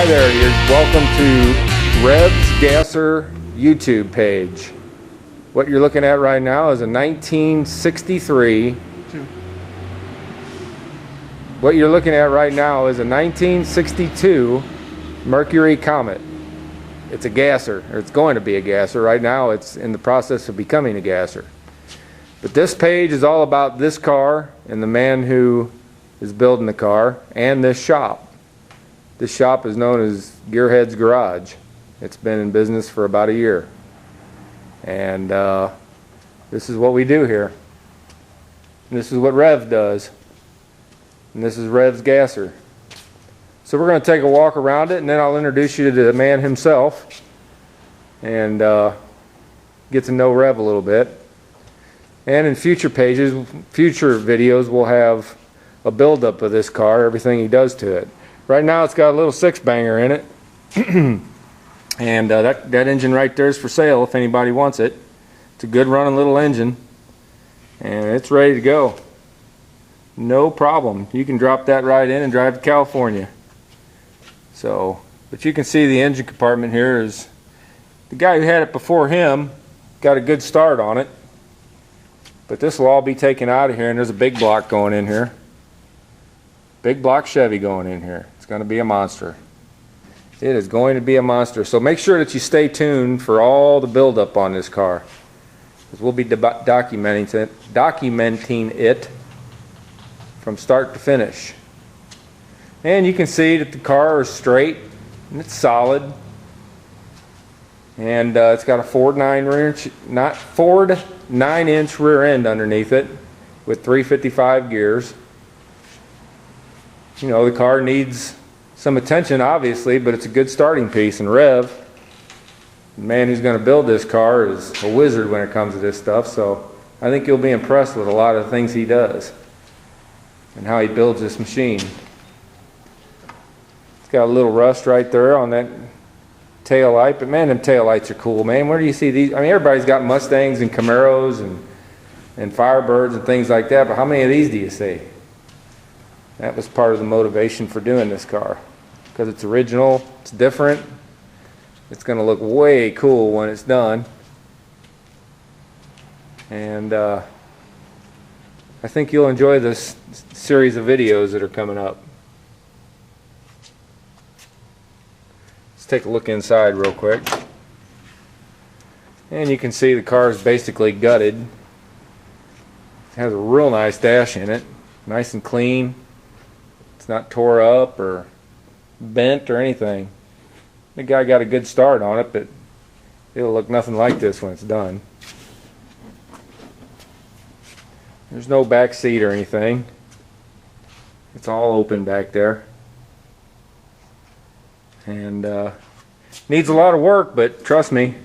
Hi there, welcome to Revs Gasser YouTube page. What you're looking at right now is a 1963. What you're looking at right now is a 1962 Mercury Comet. It's a gasser, or it's going to be a gasser. Right now it's in the process of becoming a gasser. But this page is all about this car and the man who is building the car and this shop. This shop is known as Gearhead's Garage. It's been in business for about a year. And this is what we do here. And this is what Rev does. And this is Rev's Gasser. So we're going to take a walk around it, and then I'll introduce you to the man himself and get to know Rev a little bit. And in future pages, future videos, we'll have a build-up of this car, everything he does to it. Right now it's got a little six-banger in it. And that engine right there is for sale if anybody wants it. It's a good running little engine. And it's ready to go. No problem. You can drop that right in and drive to California. So, but you can see the engine compartment here is the guy who had it before him got a good start on it. But this will all be taken out of here, and there's a big block going in here. Big block Chevy going in here. It's going to be a monster. It is going to be a monster. So make sure that you stay tuned for all the buildup on this car, because we'll be documenting it from start to finish. And you can see that the car is straight and it's solid. And it's got a Ford 9-inch rear end underneath it with 355 gears. You know, the car needs some attention, obviously, but it's a good starting piece. And Rev, the man who's going to build this car, is a wizard when it comes to this stuff. So I think you'll be impressed with a lot of the things he does and how he builds this machine. It's got a little rust right there on that tail light, but man, them tail lights are cool, man. Where do you see these? I mean, everybody's got Mustangs and Camaros and Firebirds and things like that, but how many of these do you see? That was part of the motivation for doing this car, because it's original, it's different, it's going to look way cool when it's done. And I think you'll enjoy this series of videos that are coming up. Let's take a look inside real quick. And you can see the car is basically gutted. It has a real nice dash in it, nice and clean. It's not tore up or bent or anything. The guy got a good start on it, but it'll look nothing like this when it's done. There's no back seat or anything. It's all open back there. And needs a lot of work, but trust me,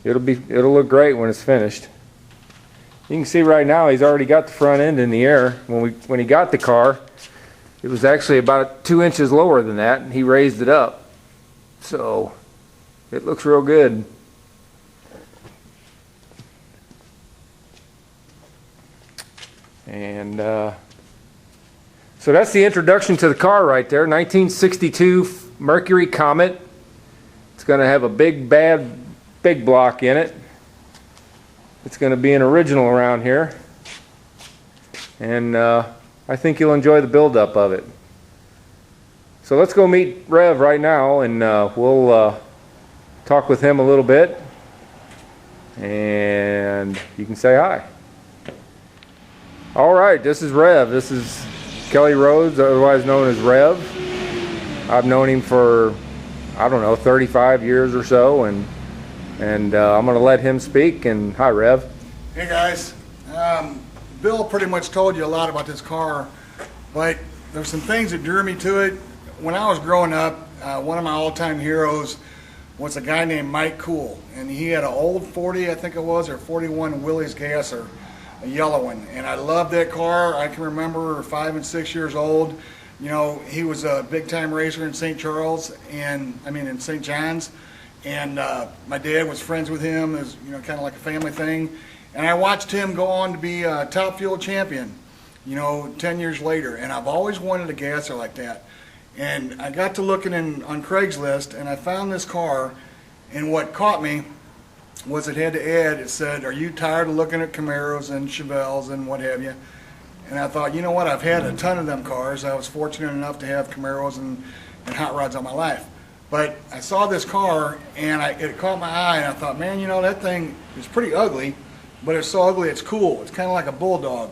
it'll look great when it's finished. You can see right now he's already got the front end in the air. When he got the car, it was actually about 2 inches lower than that, and he raised it up. So it looks real good. And so that's the introduction to the car right there. 1962 Mercury Comet. It's going to have a big block in it. It's going to be an original around here. And I think you'll enjoy the buildup of it. So let's go meet Rev right now, and we'll talk with him a little bit. And you can say hi. All right, this is Rev. This is Kelly Rhodes, otherwise known as Rev. I've known him for, I don't know, 35 years or so, and I'm going to let him speak. And hi, Rev. Hey guys. Bill pretty much told you a lot about this car, but there's some things that drew me to it. When I was growing up, one of my all-time heroes was a guy named Mike Cool, and he had an old 40, I think it was, or 41 Willys Gasser, a yellow one, and I loved that car. I can remember 5 and 6 years old. You know, he was a big-time racer in St. Charles, in St. John's, and my dad was friends with him. It was, you know, kind of like a family thing. And I watched him go on to be a Top Fuel champion, you know, 10 years later. And I've always wanted a gasser like that. And I got to looking on Craigslist, and I found this car, and what caught me was it had to add, it said, are you tired of looking at Camaros and Chevelles and what have you? And I thought, you know what, I've had a ton of them cars. I was fortunate enough to have Camaros and hot rods all my life. But I saw this car, and it caught my eye, and I thought, man, you know, that thing is pretty ugly, but it's so ugly it's cool. It's kind of like a bulldog.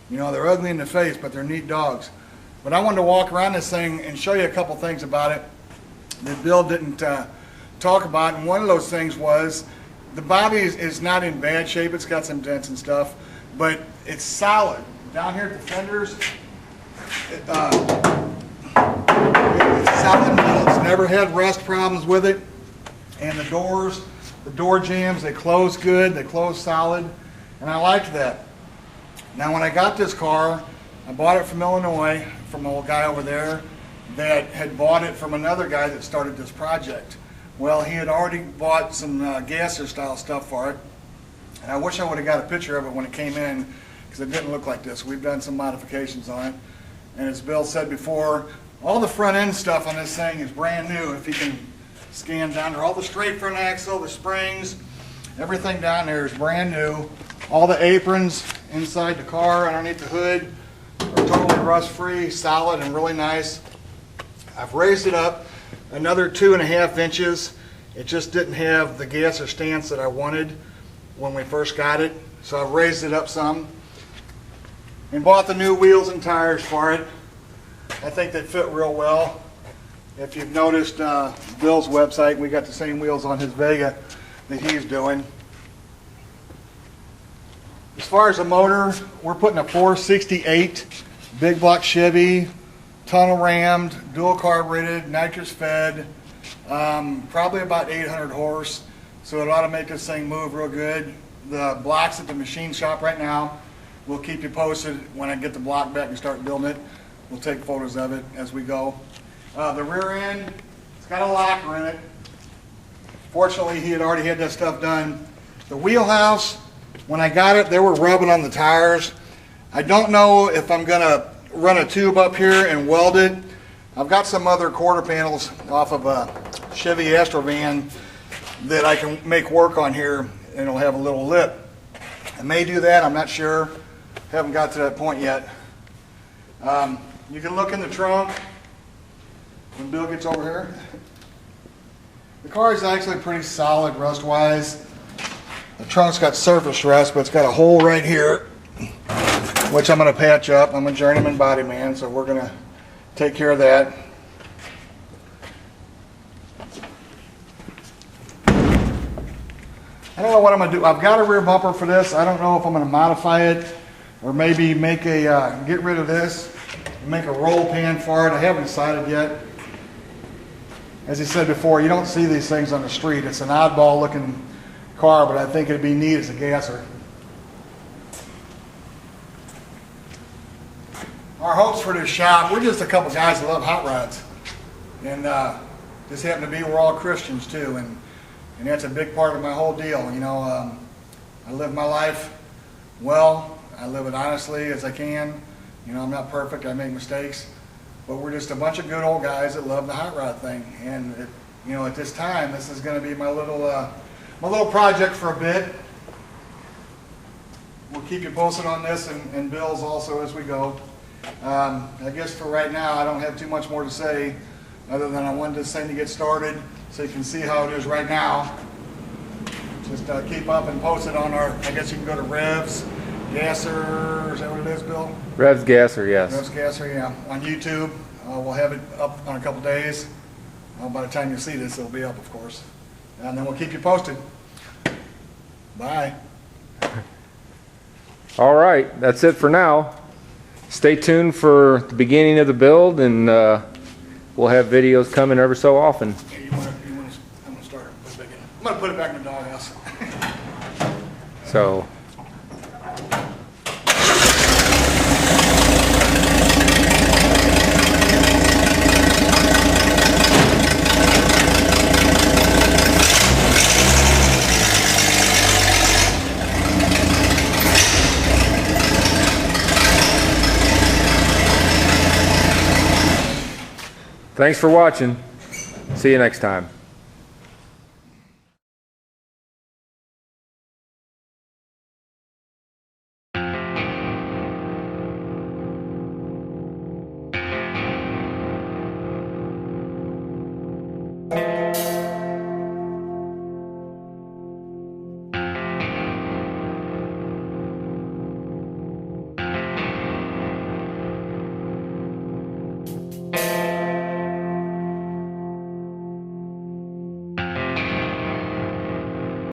You know, they're ugly in the face, but they're neat dogs. But I wanted to walk around this thing and show you a couple things about it that Bill didn't talk about. And one of those things was the body is not in bad shape. It's got some dents and stuff, but it's solid. Down here at the fenders, it's solid metal. It's never had rust problems with it. And the doors, the door jambs, they close good. They close solid. And I liked that. Now, when I got this car, I bought it from Illinois, from an old guy over there that had bought it from another guy that started this project. Well, he had already bought some gasser style stuff for it, and I wish I would have got a picture of it when it came in, because it didn't look like this. We've done some modifications on it, and as Bill said before, all the front end stuff on this thing is brand new. If you can scan down there, all the straight front axle, the springs, everything down there is brand new. All the aprons inside the car, underneath the hood, are totally rust-free, solid, and really nice. I've raised it up another 2.5 inches. It just didn't have the gasser stance that I wanted when we first got it, so I've raised it up some. And bought the new wheels and tires for it. I think they fit real well. If you've noticed Bill's website, we got the same wheels on his Vega that he's doing. As far as the motor, we're putting a 468 big block Chevy, tunnel rammed, dual carbureted, nitrous fed, probably about 800 horse. So it ought to make this thing move real good. The blocks at the machine shop right now, we'll keep you posted when I get the block back and start building it. We'll take photos of it as we go. The rear end, it's got a locker in it. Fortunately, he had already had that stuff done. The wheelhouse, when I got it, they were rubbing on the tires. I don't know if I'm going to run a tube up here and weld it. I've got some other quarter panels off of a Chevy Astrovan that I can make work on here, and it'll have a little lip. I may do that, I'm not sure. Haven't got to that point yet. You can look in the trunk when Bill gets over here. The car is actually pretty solid rust-wise. The trunk's got surface rust, but it's got a hole right here, which I'm going to patch up. I'm a journeyman body man, so we're going to take care of that. I don't know what I'm going to do. I've got a rear bumper for this. I don't know if I'm going to modify it or maybe make a get rid of this and make a roll pan for it. I haven't decided yet. As he said before, you don't see these things on the street. It's an oddball looking car, but I think it'd be neat as a gasser. Our hopes for this shop, we're just a couple guys that love hot rods, and just happen to be, we're all Christians too, and that's a big part of my whole deal. You know, I live my life well. I live it honestly as I can. You know, I'm not perfect. I make mistakes, but we're just a bunch of good old guys that love the hot rod thing. And you know, at this time, this is going to be my little project for a bit. We'll keep you posted on this, and Bill's also as we go. I guess for right now, I don't have too much more to say, other than I wanted this thing to get started so you can see how it is right now. Just keep up and post it on our, I guess you can go to Revs, Gasser, is that what it is, Bill? Revs Gasser, yes. Revs Gasser, yeah, on YouTube. We'll have it up on a couple days. By the time you see this, it'll be up, of course. And then we'll keep you posted. Bye. All right, that's it for now. Stay tuned for the beginning of the build, and we'll have videos coming ever so often. Yeah, I'm gonna start put it back in. I'm gonna put it back in the doghouse. So. Thanks for watching. See you next time.